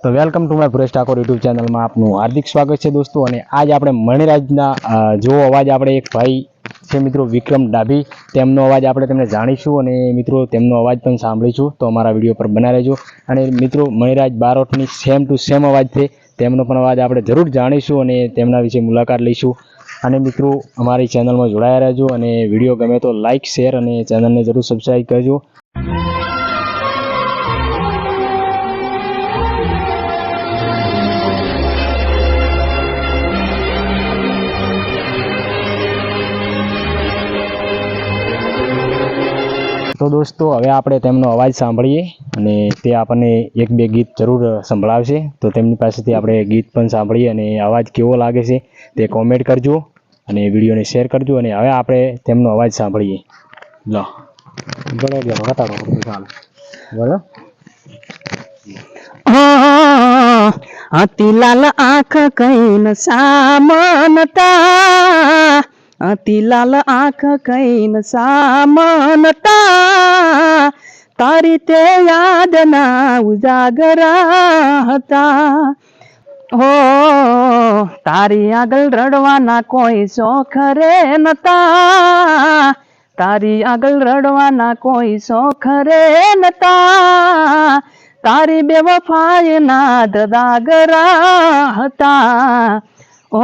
तो welcome to my Puresh Thakur YouTube channel में आपनु हार्दिक स्वागत है दोस्तों। और आज આપણે મણિરાજના जो अवाज આપણે एक भाई છે મિત્રો વિક્રમ ડાભી તેમનો અવાજ આપણે તમને જાણીશું અને મિત્રો તેમનો અવાજ પણ સાંભળીશું। તો અમારા વિડિયો પર બના રહેજો। અને મિત્રો મણિરાજ બારોટની સેમ ટુ સેમ અવાજ છે તેમનો પણ અવાજ આપણે જરૂર જાણીશું અને તેમના વિશે મુલાકાત લઈશું। અને મિત્રો અમારી ચેનલમાં જોડાયા રહેજો અને વિડિયો ગમે તો લાઈક શેર અને ચેનલને જરૂર સબસ્ક્રાઇબ કરજો। तो दोस्तों हवे आपणे तेमनो अवाज सांभळीए अने ते आपणे एक बे गीत जरूर संभळावशे। तो तेमनी पासेथी आपणे गीत पण सांभळीए अने अवाज केवो लागे छे ते कॉमेंट करजो अने विडियोने शेर करजो। अने हवे आपणे तेमनो अवाज सांभळीए। लो बोलो गयो बताडो चालो बोलो। अतिलाल आँख कैन सामनता, अतिलाल आँख कैन सामनता, तारी ते याद ना उजागरा हता। हो तारी आगल रडवाना कोई शोख रे नता, तारी आगल रडवाना कोई शोख रे नता, तारी बेवफाई ना दागरा हता। ओ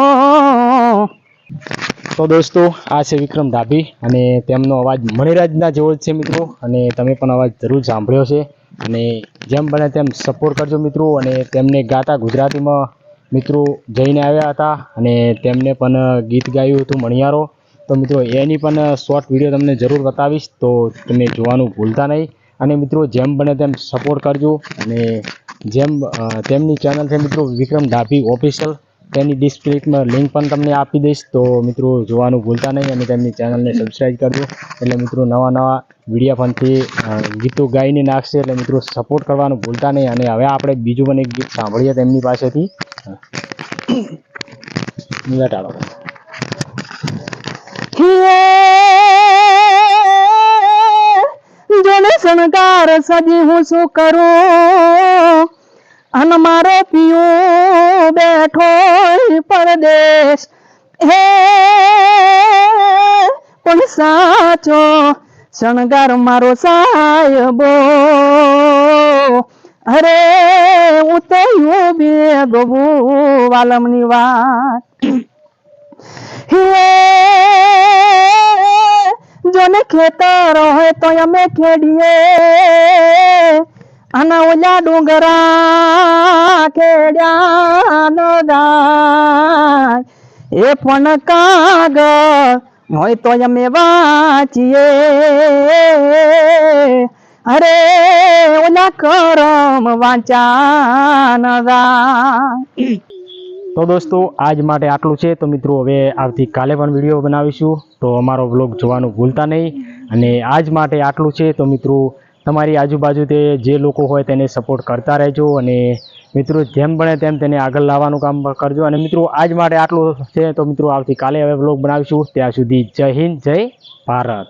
तो दोस्तों आ छे विक्रम ડાભી અને તેમનો અવાજ મણિરાજના જેવો જ છે મિત્રો। અને તમે પણ અવાજ જરૂર સાંભળ્યો છે અને જેમ બને તેમ સપોર્ટ કરજો મિત્રો। અને તેમને ગાતા ગુજરાતીમાં મિત્રો જઈને આવ્યા હતા અને તેમને પણ ગીત ગાયું હતું મણિયારો। તો મિત્રો એની પણ શોર્ટ વિડીયો તમને જરૂર બતાવીશ, તો તમે જોવાનું ભૂલતા નહીં। અને મિત્રો જેમ બને તેમ સપોર્ટ કરજો। અને જેમ તેમની ચેનલ છે મિત્રો વિક્રમ ડાભી ઓફિશિયલ, તેની ડિસ્ક્રિપ્શનમાં લિંક પણ તમને આપી દઈશ। તો મિત્રો જોવાનું ભૂલતા નહીં અને તેમની ચેનલને સબસ્ક્રાઈબ કરજો। એટલે મિત્રો નવા નવા વિડીયો પણથી ગીતો ગાઈને નાખશે, એટલે મિત્રો સપોર્ટ કરવાનું ભૂલતા નહીં। અને હવે આપણે બીજું પણ એક ગીત સાંભળીએ તેમની પાસેથી। બતાડો જોને શણગાર સજી હું શું કરું, અન મારો પિયો બેઠો પરદેશ, હે પણ સાચો શણગાર મારો સાહેબો, અરે હું તો યુ બે ગબુ વાલમની વાત। જોને ખેતર હોય તો અમે ખેડીએ, અને ઓલા ડુંગરા ખેડ્યા નો ગાય, એ પણ કાગળ હોય તો અમે વાંચીએ, અરે ઓલા કરમ વાંચા ન ગાય। તો દોસ્તો આજ માટે આટલું છે। તો મિત્રો હવે આવતીકાલે પણ વિડીયો બનાવીશું, તો અમારો વ્લોગ જોવાનું ભૂલતા નહીં। અને આજ માટે આટલું છે। તો મિત્રો તમારી આજુબાજુ તે જે લોકો હોય તેને સપોર્ટ કરતા રહેજો અને મિત્રો જેમ બને તેમ તેને આગળ લાવવાનું કામ કરજો। અને મિત્રો આજ માટે આટલું છે। તો મિત્રો આવતીકાલે હવે વ્લોગ બનાવીશું। ત્યાં સુધી જય હિન્દ, જય ભારત।